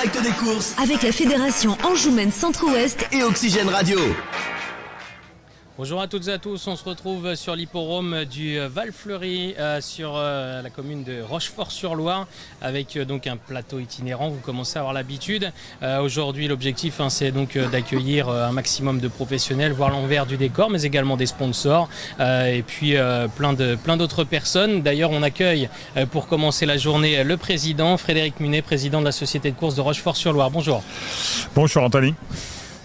direct des courses avec la Fédération Anjoumen Centre-Ouest et Oxygène Radio. Bonjour à toutes et à tous, on se retrouve sur l'hippodrome du Val-Fleury sur la commune de Rochefort-sur-Loire avec donc un plateau itinérant, vous commencez à avoir l'habitude. Aujourd'hui l'objectif c'est donc d'accueillir un maximum de professionnels, voir l'envers du décor mais également des sponsors et puis plein d'autres personnes. D'ailleurs on accueille pour commencer la journée le président Frédéric Munet, président de la société de course de Rochefort-sur-Loire. Bonjour. Bonjour Anthony.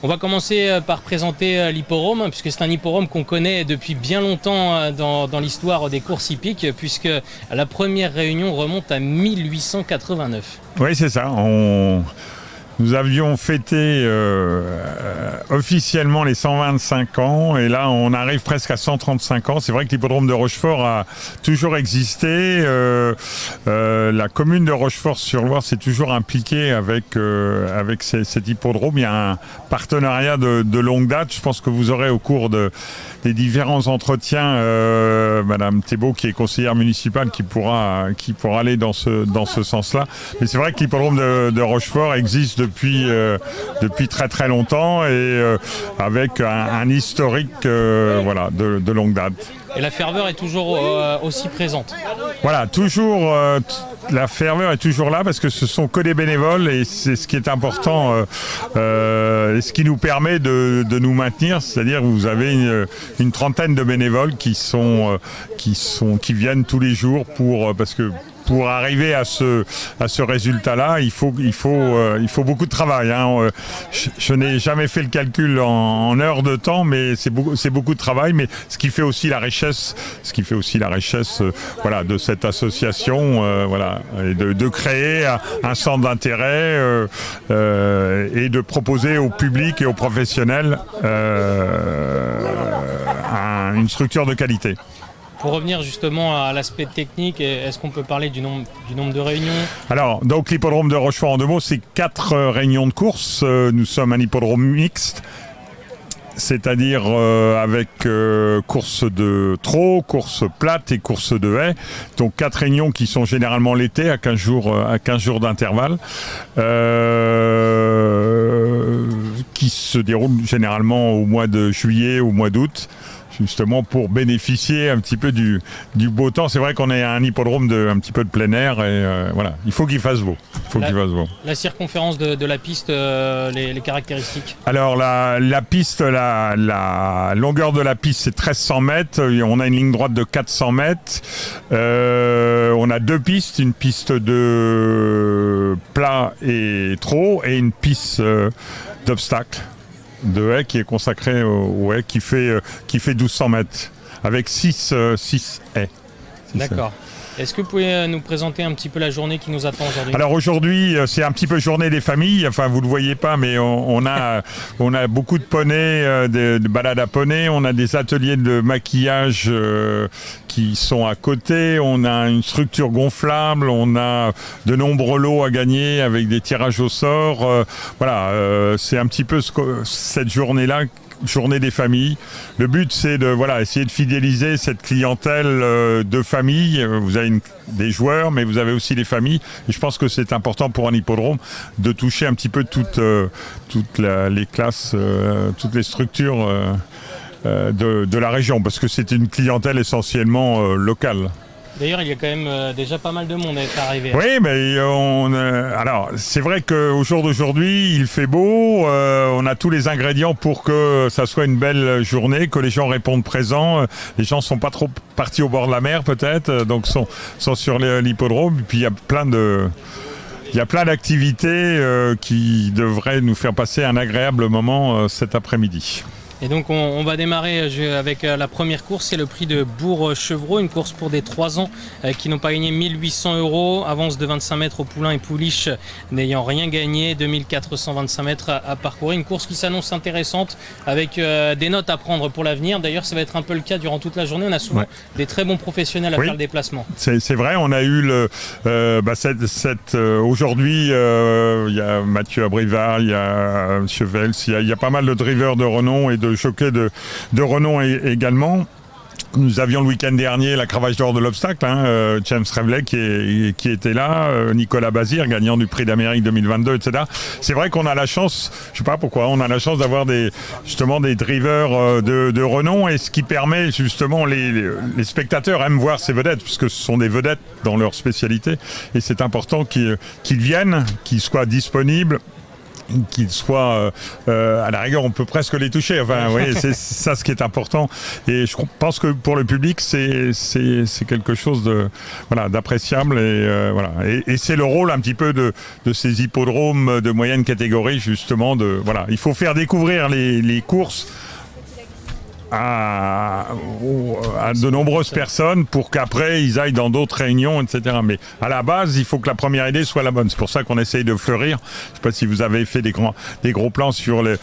On va commencer par présenter l'hipporome, puisque c'est un hipporome qu'on connaît depuis bien longtemps dans l'histoire des courses hippiques, puisque la première réunion remonte à 1889. Oui, c'est ça. Nous avions fêté officiellement les 125 ans et là on arrive presque à 135 ans. C'est vrai que l'hippodrome de Rochefort a toujours existé. La commune de Rochefort-sur-Loire s'est toujours impliquée avec cet hippodrome. Il y a un partenariat de longue date. Je pense que vous aurez au cours des différents entretiens Madame Thébault qui est conseillère municipale qui pourra aller dans ce sens-là. Mais c'est vrai que l'hippodrome de Rochefort existe depuis très très longtemps et avec un historique de longue date. Et la ferveur est toujours aussi présente. Voilà, toujours la ferveur est toujours là parce que ce sont que des bénévoles et c'est ce qui est important et ce qui nous permet de nous maintenir, c'est-à-dire que vous avez une trentaine de bénévoles qui viennent tous les jours parce que pour arriver à ce résultat-là, il faut beaucoup de travail. Je n'ai jamais fait le calcul en heures de temps, mais c'est beaucoup de travail. Mais ce qui fait aussi la richesse, de cette association, et de créer un centre d'intérêt et de proposer au public et aux professionnels une structure de qualité. Pour revenir justement à l'aspect technique, est-ce qu'on peut parler du nombre de réunions ? Alors, donc l'hippodrome de Rochefort, en deux mots, c'est 4 réunions de course. Nous sommes un hippodrome mixte, c'est-à-dire avec course de trot, course plate et course de haie. Donc 4 réunions qui sont généralement l'été à 15 jours d'intervalle. Qui se déroulent généralement au mois de juillet, au mois d'août. Justement pour bénéficier un petit peu du beau temps. C'est vrai qu'on est un hippodrome un petit peu de plein air et il faut qu'il fasse beau. La circonférence de la piste, les caractéristiques. Alors la piste, la longueur de la piste c'est 1300 mètres. On a une ligne droite de 400 mètres. On a 2 pistes, une piste de plat et trot et une piste d'obstacle de haie qui est consacrée au haie qui fait 1200 mètres avec 6 haies. D'accord. Est-ce que vous pouvez nous présenter un petit peu la journée qui nous attend aujourd'hui ? Alors aujourd'hui, c'est un petit peu journée des familles. Enfin, vous le voyez pas, mais on a beaucoup de poneys, de balades à poneys. On a des ateliers de maquillage qui sont à côté. On a une structure gonflable. On a de nombreux lots à gagner avec des tirages au sort. C'est un petit peu cette journée-là. Journée des familles. Le but, c'est de essayer de fidéliser cette clientèle de famille. Vous avez des joueurs, mais vous avez aussi les familles. Et je pense que c'est important pour un hippodrome de toucher un petit peu toutes les classes, toutes les structures de la région, parce que c'est une clientèle essentiellement locale. D'ailleurs, il y a quand même déjà pas mal de monde à être arrivé. Oui, mais alors c'est vrai qu'au jour d'aujourd'hui, il fait beau. On a tous les ingrédients pour que ça soit une belle journée, que les gens répondent présents. Les gens sont pas trop partis au bord de la mer peut-être, donc sont sur l'hippodrome. Et puis il y a plein d'activités qui devraient nous faire passer un agréable moment cet après-midi. Et donc on va démarrer avec la première course, c'est le prix de Bourg-Chevreau, une course pour des 3 ans qui n'ont pas gagné 1800 €, avance de 25 mètres au poulain et pouliche n'ayant rien gagné, 2425 mètres à parcourir, une course qui s'annonce intéressante avec des notes à prendre pour l'avenir. D'ailleurs ça va être un peu le cas durant toute la journée, on a souvent des très bons professionnels à faire le déplacement. C'est vrai, on a eu aujourd'hui il y a Mathieu Abrivard, il y a M. Vels, il y a pas mal de drivers de renom et de jockeys de renom également. Nous avions le week-end dernier la cravache d'or de l'obstacle, James Revley qui était là, Nicolas Bazir, gagnant du prix d'Amérique 2022, etc. C'est vrai qu'on a la chance, je sais pas pourquoi, on a la chance d'avoir justement des drivers de renom, et ce qui permet justement, les spectateurs aiment voir ces vedettes, puisque ce sont des vedettes dans leur spécialité, et c'est important qu'ils viennent, qu'ils soient disponibles, qu'ils soient à la rigueur, on peut presque les toucher. Enfin, oui, c'est ça ce qui est important. Et je pense que pour le public, c'est quelque chose d'appréciable. Et voilà. Et c'est le rôle un petit peu de ces hippodromes de moyenne catégorie, justement. Il faut faire découvrir les courses à de nombreuses personnes pour qu'après ils aillent dans d'autres réunions, etc. Mais à la base, il faut que la première idée soit la bonne. C'est pour ça qu'on essaye de fleurir. Je ne sais pas si vous avez fait des gros plans sur les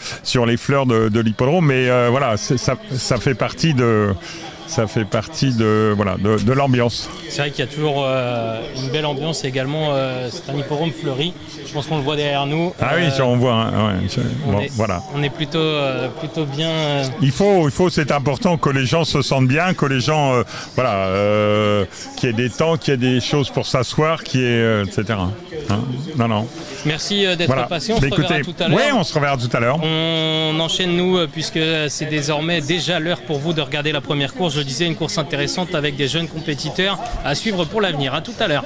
fleurs de l'hippodrome, mais ça fait partie de l'ambiance. C'est vrai qu'il y a toujours une belle ambiance également. C'est un hippodrome fleuri. Je pense qu'on le voit derrière nous. Ah oui, on voit. On est plutôt bien. Il faut, c'est important que les gens se sentent bien, que les gens, qu'il y ait des temps, qu'il y ait des choses pour s'asseoir, etc. Non. Merci d'être passé. On se reverra tout à l'heure. Oui, on se reverra tout à l'heure. On enchaîne nous, puisque c'est désormais déjà l'heure pour vous de regarder la première course. Je disais, une course intéressante avec des jeunes compétiteurs à suivre pour l'avenir. À tout à l'heure.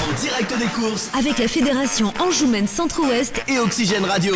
En direct des courses avec la Fédération Anjoumen Centre-Ouest et Oxygène Radio.